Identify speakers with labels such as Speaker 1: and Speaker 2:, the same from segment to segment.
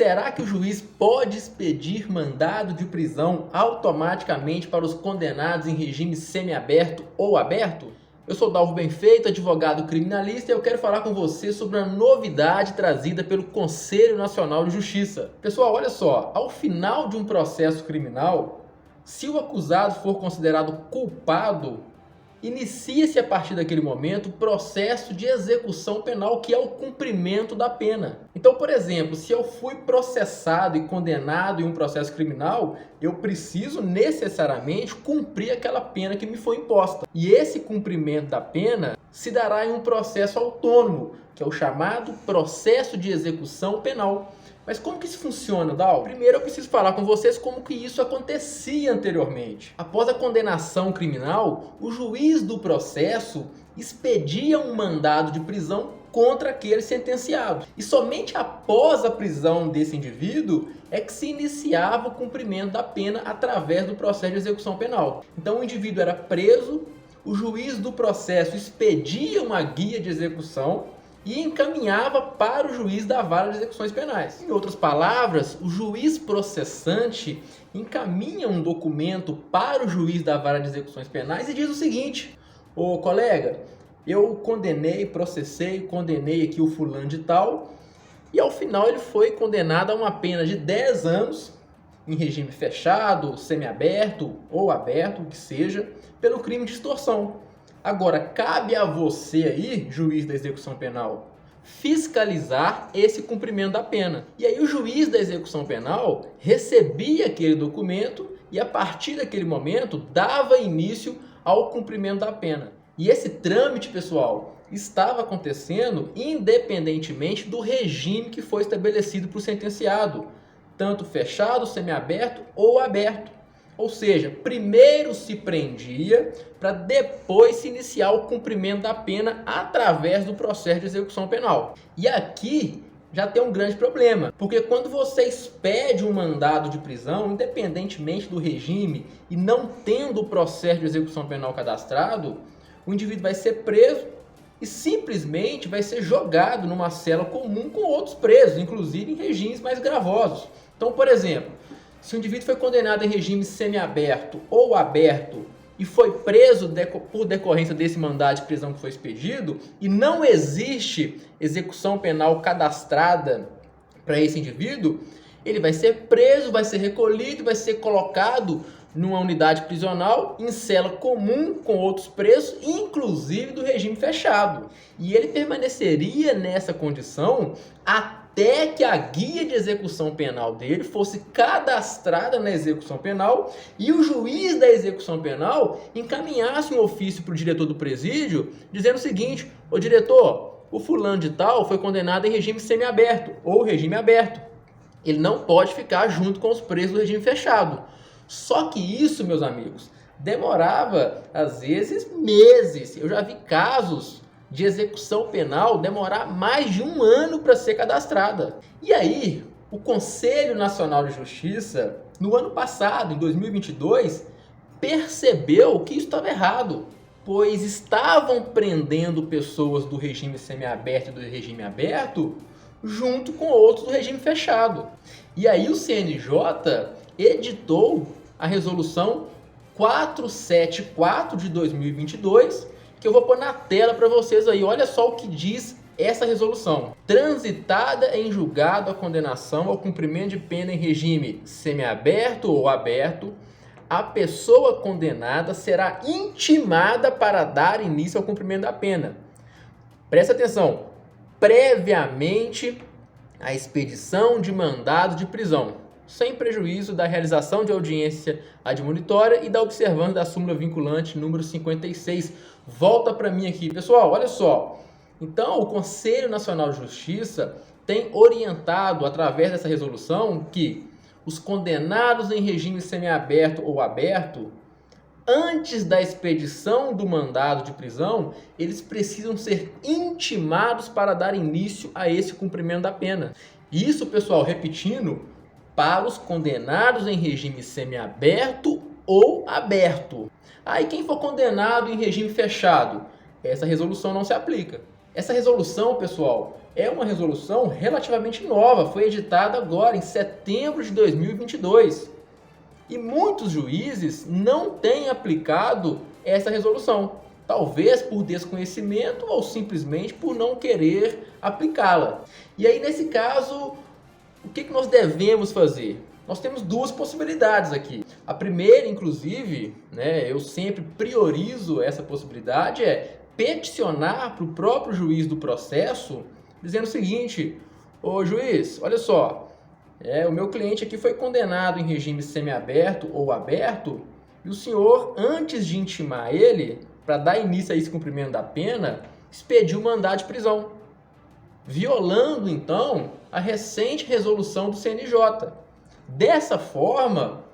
Speaker 1: Será que o juiz pode expedir mandado de prisão automaticamente para os condenados em regime semiaberto ou aberto? Eu sou Dalvo Benfeito, advogado criminalista, e eu quero falar com você sobre a novidade trazida pelo Conselho Nacional de Justiça. Pessoal, olha só, ao final de um processo criminal, se o acusado for considerado culpado, inicia-se a partir daquele momento o processo de execução penal, que é o cumprimento da pena. Então, por exemplo, se eu fui processado e condenado em um processo criminal, eu preciso necessariamente cumprir aquela pena que me foi imposta. E esse cumprimento da pena se dará em um processo autônomo, que é o chamado processo de execução penal. Mas como que isso funciona, Dal? Primeiro eu preciso falar com vocês como que isso acontecia anteriormente. Após a condenação criminal, o juiz do processo expedia um mandado de prisão contra aquele sentenciado. E somente após a prisão desse indivíduo é que se iniciava o cumprimento da pena através do processo de execução penal. Então o indivíduo era preso, o juiz do processo expedia uma guia de execução e encaminhava para o juiz da vara de execuções penais. Em outras palavras, o juiz processante encaminha um documento para o juiz da vara de execuções penais e diz o seguinte: ô colega, eu condenei aqui o fulano de tal, e ao final ele foi condenado a uma pena de 10 anos em regime fechado, semiaberto ou aberto, o que seja, pelo crime de extorsão. Agora, cabe a você aí, juiz da execução penal, fiscalizar esse cumprimento da pena. E aí o juiz da execução penal recebia aquele documento e a partir daquele momento dava início ao cumprimento da pena. E esse trâmite, pessoal, estava acontecendo independentemente do regime que foi estabelecido para o sentenciado, tanto fechado, semiaberto ou aberto. Ou seja, primeiro se prendia para depois se iniciar o cumprimento da pena através do processo de execução penal. E aqui já tem um grande problema, porque quando você expede um mandado de prisão, independentemente do regime e não tendo o processo de execução penal cadastrado, o indivíduo vai ser preso e simplesmente vai ser jogado numa cela comum com outros presos, inclusive em regimes mais gravosos. Então, por exemplo, se o indivíduo foi condenado em regime semiaberto ou aberto e foi preso por decorrência desse mandado de prisão que foi expedido e não existe execução penal cadastrada para esse indivíduo, ele vai ser preso, vai ser recolhido, vai ser colocado numa unidade prisional, em cela comum com outros presos, inclusive do regime fechado. E ele permaneceria nessa condição até que a guia de execução penal dele fosse cadastrada na execução penal e o juiz da execução penal encaminhasse um ofício para o diretor do presídio dizendo o seguinte: ô diretor, o fulano de tal foi condenado em regime semiaberto ou regime aberto. Ele não pode ficar junto com os presos do regime fechado. Só que isso, meus amigos, demorava às vezes meses. Eu já vi casos de execução penal demorar mais de 1 ano para ser cadastrada. E aí, o Conselho Nacional de Justiça, no ano passado, em 2022, percebeu que isso estava errado, pois estavam prendendo pessoas do regime semiaberto e do regime aberto junto com outros do regime fechado. E aí o CNJ editou a resolução 474 de 2022, que eu vou pôr na tela para vocês aí. Olha só o que diz essa resolução. Transitada em julgado a condenação ao cumprimento de pena em regime semiaberto ou aberto, a pessoa condenada será intimada para dar início ao cumprimento da pena. Presta atenção. Previamente à expedição de mandado de prisão, sem prejuízo da realização de audiência admonitória e da observância da súmula vinculante número 56. Volta para mim aqui, pessoal, olha só. Então, o Conselho Nacional de Justiça tem orientado, através dessa resolução, que os condenados em regime semiaberto ou aberto, antes da expedição do mandado de prisão, eles precisam ser intimados para dar início a esse cumprimento da pena. Isso, pessoal, repetindo, para os condenados em regime semiaberto ou aberto. Aí quem for condenado em regime fechado, essa resolução não se aplica. Essa resolução, pessoal, é uma resolução relativamente nova, foi editada agora em setembro de 2022. E muitos juízes não têm aplicado essa resolução, talvez por desconhecimento ou simplesmente por não querer aplicá-la. E aí, nesse caso, o que nós devemos fazer? Nós temos duas possibilidades aqui. A primeira, inclusive, eu sempre priorizo essa possibilidade, é peticionar para o próprio juiz do processo, dizendo o seguinte: ô juiz, olha só, o meu cliente aqui foi condenado em regime semiaberto ou aberto, e o senhor, antes de intimar ele, para dar início a esse cumprimento da pena, expediu mandado de prisão, violando então a recente resolução do CNJ. Dessa forma,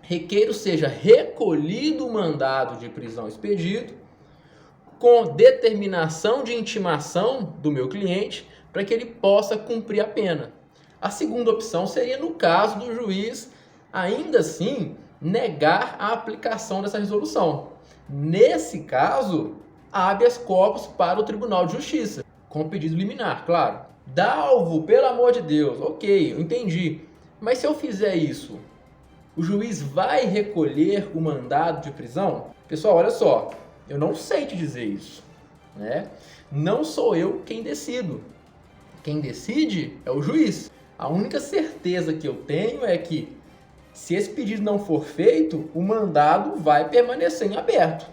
Speaker 1: requeiro seja recolhido o mandado de prisão expedido, com determinação de intimação do meu cliente, para que ele possa cumprir a pena. A segunda opção seria no caso do juiz, ainda assim, negar a aplicação dessa resolução. Nesse caso, habeas corpus para o Tribunal de Justiça, com pedido liminar, claro. Dalvo, pelo amor de Deus, ok, eu entendi. Mas se eu fizer isso, o juiz vai recolher o mandado de prisão? Pessoal, olha só, eu não sei te dizer isso, Não sou eu quem decido. Quem decide é o juiz. A única certeza que eu tenho é que, se esse pedido não for feito, o mandado vai permanecer em aberto.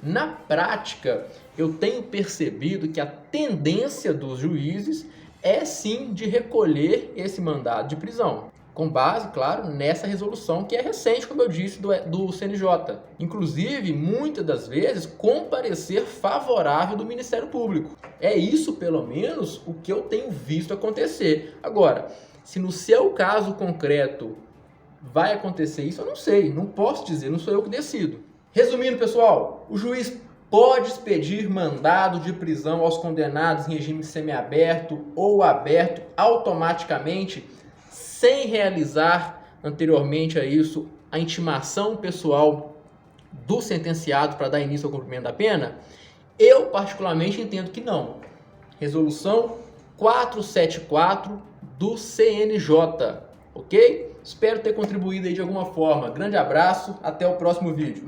Speaker 1: Na prática, eu tenho percebido que a tendência dos juízes é sim de recolher esse mandado de prisão, com base, claro, nessa resolução que é recente, como eu disse, do CNJ. Inclusive, muitas das vezes, com parecer favorável do Ministério Público. É isso, pelo menos, o que eu tenho visto acontecer. Agora, se no seu caso concreto vai acontecer isso, eu não sei, não posso dizer, não sou eu que decido. Resumindo, pessoal, o juiz pode expedir mandado de prisão aos condenados em regime semiaberto ou aberto automaticamente, sem realizar anteriormente a isso a intimação pessoal do sentenciado para dar início ao cumprimento da pena? Eu particularmente entendo que não. Resolução 474 do CNJ, ok? Espero ter contribuído aí de alguma forma. Grande abraço, até o próximo vídeo.